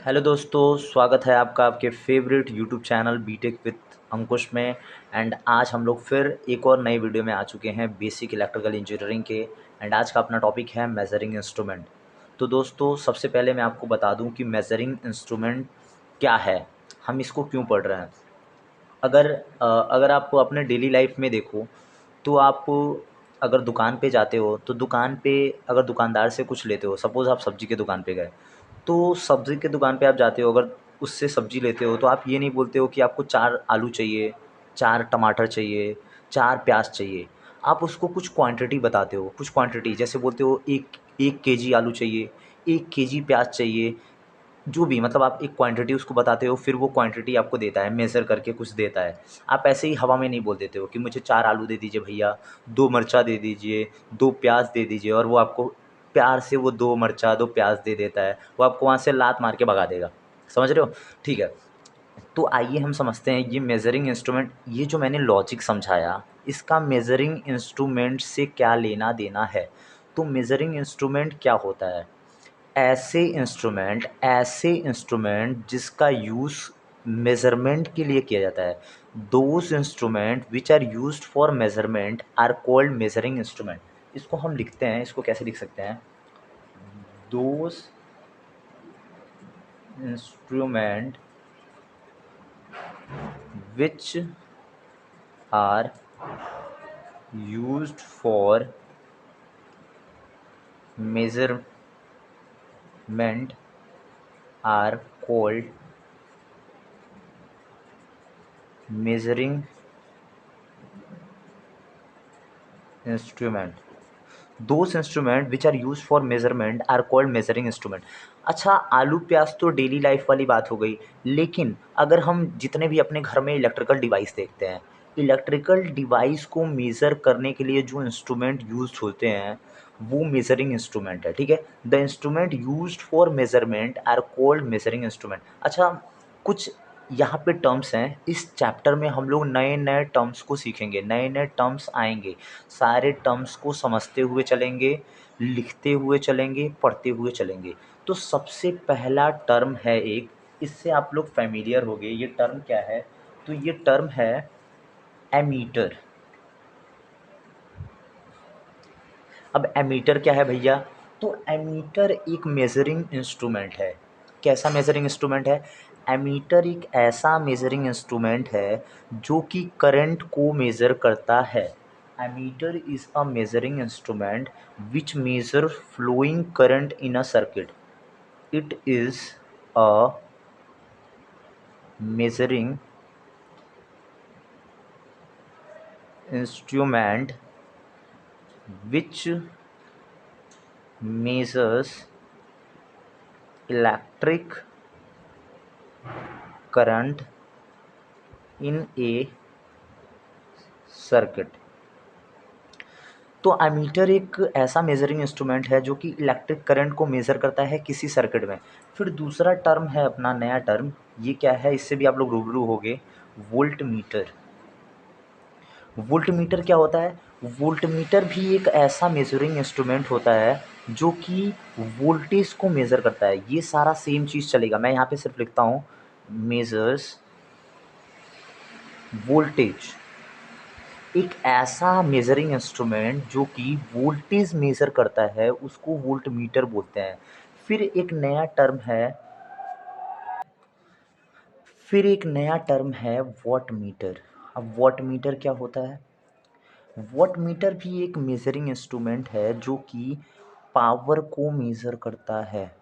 Hello दोस्तों, स्वागत है आपका आपके favourite YouTube channel BTech with Ankush में। एंड आज हम लोग फिर एक और नए वीडियो में आ चुके हैं बेसिक इलेक्ट्रिकल इंजीनियरिंग के। एंड आज का अपना टॉपिक है मेजरिंग इंस्ट्रूमेंट। तो दोस्तों, सबसे पहले मैं आपको बता दूं कि मेजरिंग इंस्ट्रूमेंट क्या है, हम इसको क्यों पढ़ रहे हैं। अगर आप अपने डेली लाइफ में देखो तो आप अगर दुकान पे जाते हो तो दुकान पे अगर दुकानदार से कुछ लेते हो, सपोज़ आप सब्ज़ी के दुकान पे गए, तो सब्ज़ी के दुकान पे आप जाते हो, अगर उससे सब्ज़ी लेते हो तो आप ये नहीं बोलते हो कि आपको 4 आलू चाहिए, 4 टमाटर चाहिए, 4 प्याज़ चाहिए। आप उसको कुछ क्वांटिटी बताते हो, कुछ क्वांटिटी जैसे बोलते हो 1 केजी आलू चाहिए, 1 केजी प्याज़ चाहिए, जो भी मतलब आप एक क्वांटिटी उसको बताते हो, फिर वो क्वांटिटी आपको देता है, मेज़र करके कुछ देता है। आप ऐसे ही हवा में नहीं बोल देते हो कि मुझे 4 आलू दे दीजिए भैया, 2 मिर्चा दे दीजिए, 2 प्याज़ दे दीजिए, और वो आपको प्यार से वो 2 मिर्चा, 2 प्याज़ दे देता है। वो आपको वहाँ से लात मार के भगा देगा। समझ रहे हो? ठीक है। तो आइए हम समझते हैं ये मेज़रिंग इंस्ट्रूमेंट, ये जो मैंने लॉजिक समझाया, इसका मेज़रिंग इंस्ट्रूमेंट से क्या लेना-देना है। तो मेज़रिंग इंस्ट्रूमेंट क्या होता है? ऐसे इंस्ट्रूमेंट जिसका यूज़ मेज़रमेंट के लिए किया जाता है। Those instrument which are used for measurement are called measuring instrument. इसको हम लिखते हैं, इसको कैसे लिख सकते हैं? Those instrument which are used for measurement are called measuring instrument. Those instrument which are use for measurement are called measuring instrument. अच्छा, आलू प्याज तो डेली लाइफ वाली बात हो गई, लेकिन अगर हम जितने भी अपने घर में इलेक्ट्रिकल डिवाइस देखते हैं, इलेक्ट्रिकल डिवाइस को मेज़र करने के लिए जो इंस्ट्रूमेंट यूज होते हैं वो मेजरिंग इंस्ट्रूमेंट है। ठीक है, the instrument use for measurement are called measuring instrument. अच्छा, कुछ यहाँ पे टर्म्स हैं, इस चैप्टर में हम लोग नए नए टर्म्स को सीखेंगे, नए नए टर्म्स आएंगे, सारे टर्म्स को समझते हुए चलेंगे, लिखते हुए चलेंगे, पढ़ते हुए चलेंगे। तो सबसे पहला टर्म है एक, इससे आप लोग फैमिलियर हो गए, ये टर्म क्या है? तो ये टर्म है एमीटर। अब एमीटर क्या है भैया? तो एमीटर एक मेजरिंग इंस्ट्रूमेंट है। कैसा मेजरिंग इंस्ट्रूमेंट है? एमीटर एक ऐसा मेजरिंग इंस्ट्रूमेंट है जो कि करंट को मेज़र करता है। Ammeter is a measuring instrument which measure flowing current in a circuit. It is a measuring instrument which measures electric current in a circuit। तो एमीटर एक ऐसा मेजरिंग इंस्ट्रूमेंट है जो कि इलेक्ट्रिक करंट को मेज़र करता है किसी सर्किट में। फिर दूसरा टर्म है अपना नया टर्म, ये क्या है, इससे भी आप लोग रूबरू होंगे, वोल्ट मीटर। वोल्ट मीटर क्या होता है? वोल्ट मीटर भी एक ऐसा मेजरिंग इंस्ट्रूमेंट होता है जो कि वोल्टेज को मेज़र करता है। ये सारा सेम चीज़ चलेगा, मैं यहाँ पे सिर्फ लिखता हूँ मेजर्स वोल्टेज। एक ऐसा मेजरिंग इंस्ट्रूमेंट जो कि वोल्टेज मेज़र करता है उसको वोल्ट मीटर बोलते हैं। फिर एक नया टर्म है फिर एक नया टर्म है वॉट मीटर। अब वॉट मीटर क्या होता है? वॉट मीटर भी एक मेजरिंग इंस्ट्रूमेंट है जो कि पावर को मेज़र करता है।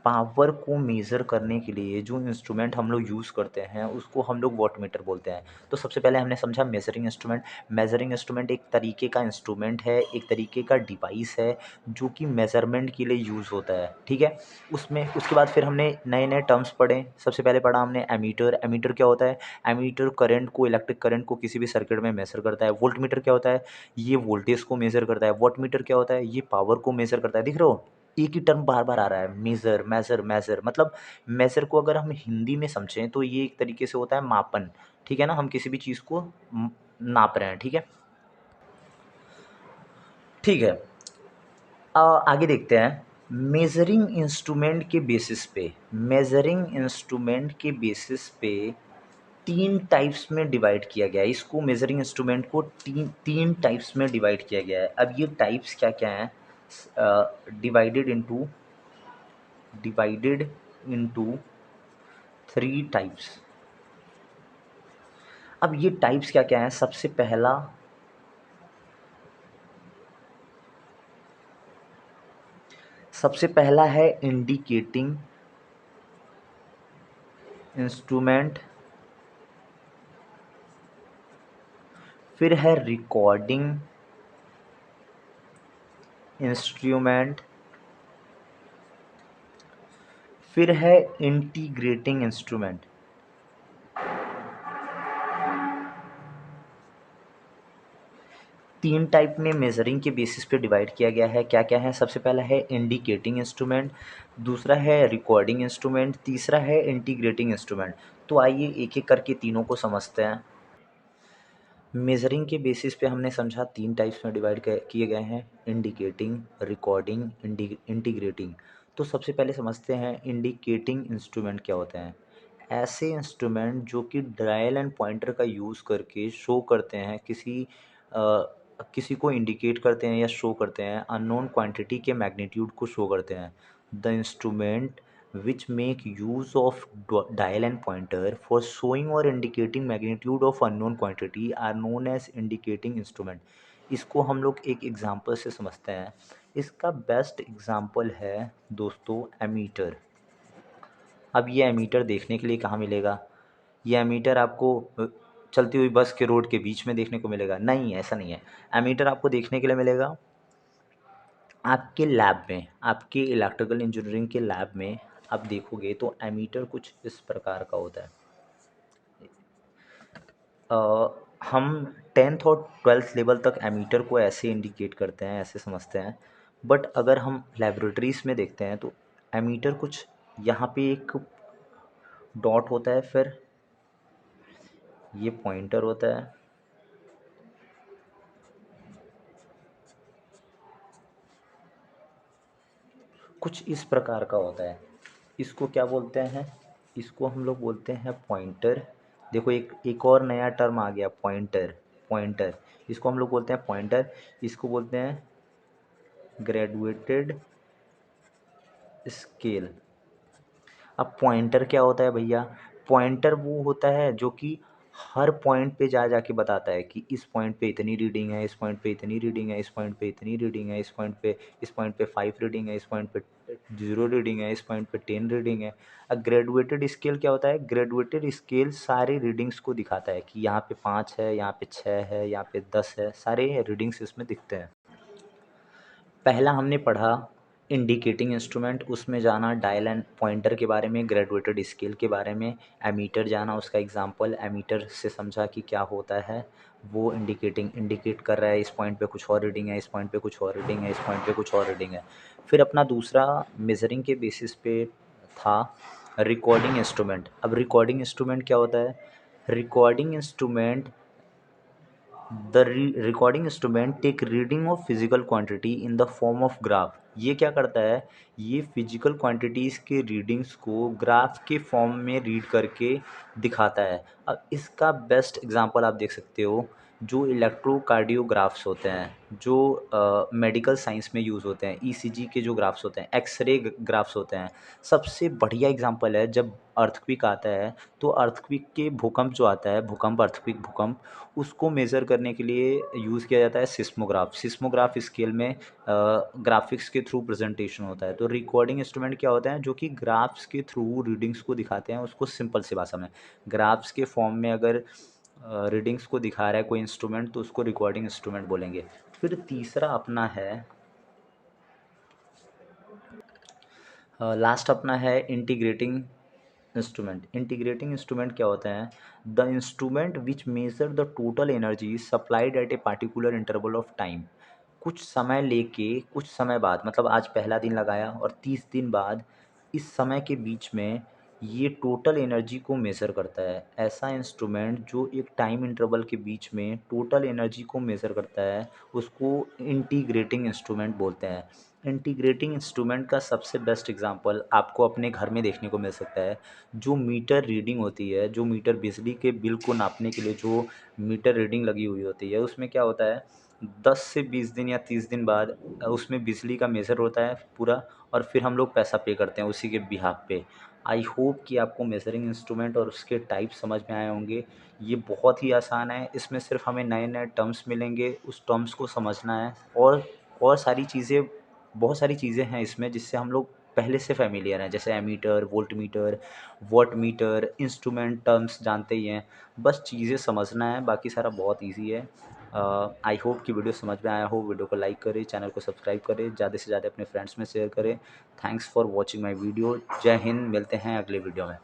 पावर को मेज़र करने के लिए जो इंस्ट्रूमेंट हम लोग यूज़ करते हैं उसको हम लोग वॉटमीटर बोलते हैं। तो सबसे पहले हमने समझा मेजरिंग इंस्ट्रूमेंट। मेजरिंग इंस्ट्रूमेंट एक तरीके का इंस्ट्रूमेंट है, एक तरीके का डिवाइस है जो कि मेज़रमेंट के लिए यूज़ होता है। ठीक है, उसमें उसके बाद फिर हमने नए नए टर्म्स पढ़े। सबसे पहले पढ़ा हमने एमीटर। एमीटर क्या होता है? एमीटर करंट को, इलेक्ट्रिक करंट को किसी भी सर्किट में मेज़र करता है। वोल्टमीटर क्या होता है? ये वोल्टेज को मेज़र करता है। वॉटमीटर क्या होता है? ये पावर को मेज़र करता है। दिख रहे हो, एक ही टर्म बार बार आ रहा है, मेज़र मेज़र मेज़र। मतलब मेज़र को अगर हम हिंदी में समझें तो ये एक तरीके से होता है मापन। ठीक है ना, हम किसी भी चीज़ को नाप रहे हैं। ठीक है, ठीक है। आगे देखते हैं। मेजरिंग इंस्ट्रूमेंट के बेसिस पे तीन टाइप्स में डिवाइड किया गया है। इसको मेजरिंग इंस्ट्रूमेंट को तीन तीन टाइप्स में डिवाइड किया गया है। अब ये टाइप्स क्या क्या हैं? Divided into three types. अब ये टाइप्स क्या क्या हैं? सबसे पहला है इंडिकेटिंग इंस्ट्रूमेंट, फिर है रिकॉर्डिंग इंस्ट्रूमेंट, फिर है इंटीग्रेटिंग इंस्ट्रूमेंट। तीन टाइप में मेजरिंग के बेसिस पे डिवाइड किया गया है। क्या क्या है? सबसे पहला है इंडिकेटिंग इंस्ट्रूमेंट, दूसरा है रिकॉर्डिंग इंस्ट्रूमेंट, तीसरा है इंटीग्रेटिंग इंस्ट्रूमेंट। तो आइए एक एक करके तीनों को समझते हैं। मेजरिंग के बेसिस पे हमने समझा तीन टाइप्स में डिवाइड किए गए हैं: इंडिकेटिंग, रिकॉर्डिंग, इंटीग्रेटिंग। तो सबसे पहले समझते हैं इंडिकेटिंग इंस्ट्रूमेंट क्या होते हैं। ऐसे इंस्ट्रूमेंट जो कि डायल एंड पॉइंटर का यूज़ करके शो करते हैं, किसी को इंडिकेट करते हैं या शो करते हैं, अननोन क्वांटिटी के मैग्नीट्यूड को शो करते हैं। The instrument which make use of dial and pointer for showing or indicating magnitude of unknown quantity are known as indicating instrument। इसको हम लोग एक एग्जांपल से समझते हैं। इसका बेस्ट एग्जांपल है दोस्तों एमीटर। अब ये एमीटर देखने के लिए कहाँ मिलेगा? ये एमीटर आपको चलती हुई बस के रोड के बीच में देखने को मिलेगा? नहीं, ऐसा नहीं है। एमीटर आपको देखने के लिए मिलेगा आपके लैब में, आपके इलेक्ट्रिकल इंजीनियरिंग के लैब में। आप देखोगे तो एमीटर कुछ इस प्रकार का होता है। हम 10th और 12th लेवल तक एमीटर को ऐसे इंडिकेट करते हैं, ऐसे समझते हैं। बट अगर हम लेबोरेटरीज़ में देखते हैं तो एमीटर कुछ यहाँ पे एक डॉट होता है, फिर ये पॉइंटर होता है, कुछ इस प्रकार का होता है। इसको क्या बोलते हैं? इसको हम लोग बोलते हैं पॉइंटर। देखो एक एक और नया टर्म आ गया, पॉइंटर। पॉइंटर, इसको हम लोग बोलते हैं पॉइंटर। इसको बोलते हैं ग्रेजुएटेड स्केल। अब पॉइंटर क्या होता है भैया? पॉइंटर वो होता है जो कि हर पॉइंट पे जा जाके बताता है कि इस पॉइंट पे इतनी रीडिंग है, इस पॉइंट पे इतनी रीडिंग है, इस पॉइंट पे इतनी रीडिंग है, इस पॉइंट पे 5 रीडिंग है, इस पॉइंट पे 0 रीडिंग है, इस पॉइंट पे 10 रीडिंग है। अब ग्रेजुएटेड स्केल क्या होता है? ग्रेजुएटेड स्केल सारे रीडिंग्स को दिखाता है कि यहाँ पे 5 है, यहाँ पे 6 है, यहाँ पे 10 है, सारे रीडिंग्स इसमें दिखते हैं। पहला हमने पढ़ा इंडिकेटिंग इंस्ट्रूमेंट, उसमें जाना डायल एंड पॉइंटर के बारे में, ग्रेजुएटेड स्केल के बारे में। एमीटर जाना, उसका एग्जांपल एमीटर से समझा कि क्या होता है। वो इंडिकेट कर रहा है, इस पॉइंट पे कुछ और रीडिंग है, इस पॉइंट पे कुछ और रीडिंग है, इस पॉइंट पे कुछ और रीडिंग है। फिर अपना दूसरा मेजरिंग के बेसिस पे था रिकॉर्डिंग इंस्ट्रूमेंट। अब रिकॉर्डिंग इंस्ट्रूमेंट क्या होता है? Recording instrument the recording instrument take reading of physical quantity in the form of graph. ये क्या करता है? ये फिजिकल क्वांटिटीज़ के रीडिंग्स को ग्राफ के फॉर्म में रीड करके दिखाता है। अब इसका बेस्ट एग्जांपल आप देख सकते हो, जो इलेक्ट्रोकार्डियोग्राफ्स होते हैं, जो मेडिकल साइंस में यूज़ होते हैं, ईसीजी के जो ग्राफ्स होते हैं, एक्सरे ग्राफ्स होते हैं। सबसे बढ़िया एग्जांपल है जब अर्थक्वेक आता है, तो अर्थक्वेक के भूकंप जो आता है, भूकंप, अर्थक्वेक भूकंप, उसको मेज़र करने के लिए यूज़ किया जाता है सिस्मोग्राफ। सिस्मोग्राफ स्केल में ग्राफिक्स के थ्रू प्रेजेंटेशन होता है। तो रिकॉर्डिंग इंस्ट्रूमेंट क्या होता है? जो कि ग्राफ्स के थ्रू रीडिंग्स को दिखाते हैं, उसको सिंपल सी भाषा में ग्राफ्स के फॉर्म में अगर रीडिंग्स को दिखा रहा है कोई इंस्ट्रूमेंट, तो उसको रिकॉर्डिंग इंस्ट्रूमेंट बोलेंगे। फिर तीसरा अपना है, लास्ट अपना है इंटीग्रेटिंग इंस्ट्रूमेंट। इंटीग्रेटिंग इंस्ट्रूमेंट क्या होता है? The instrument which measure the total energy supplied eight a particular interval of time. कुछ समय लेके कुछ समय बाद, मतलब आज पहला दिन लगाया और 30 दिन बाद, इस समय के बीच में ये टोटल एनर्जी को मेज़र करता है। ऐसा इंस्ट्रूमेंट जो एक टाइम इंटरवल के बीच में टोटल एनर्जी को मेज़र करता है, उसको इंटीग्रेटिंग इंस्ट्रूमेंट बोलते हैं। इंटीग्रेटिंग इंस्ट्रूमेंट का सबसे बेस्ट एग्जांपल आपको अपने घर में देखने को मिल सकता है। जो मीटर रीडिंग होती है, जो मीटर बिजली के बिल को नापने के लिए जो मीटर रीडिंग लगी हुई होती है, उसमें क्या होता है 10 से 20 दिन या 30 दिन बाद उसमें बिजली का मेज़र होता है पूरा, और फिर हम लोग पैसा पे करते हैं उसी के बिहाफ़ पे। आई होप कि आपको मेज़रिंग इंस्ट्रूमेंट और उसके टाइप समझ में आए होंगे। ये बहुत ही आसान है, इसमें सिर्फ़ हमें नए-नए टर्म्स मिलेंगे, उस टर्म्स को समझना है, और सारी चीज़ें, बहुत सारी चीज़ें हैं इसमें जिससे हम लोग पहले से फ़ैमिलियर हैं, जैसे ammeter, voltmeter, wattmeter, instrument terms जानते ही हैं। बस चीज़ें समझना है, बाकी सारा बहुत ईज़ी है। आई होप कि वीडियो समझ में आया हो। वीडियो को लाइक करें, चैनल को सब्सक्राइब करें, ज़्यादा से ज़्यादा अपने फ्रेंड्स में शेयर करें। Thanks for watching my video. जय हिंद, मिलते हैं अगले वीडियो में।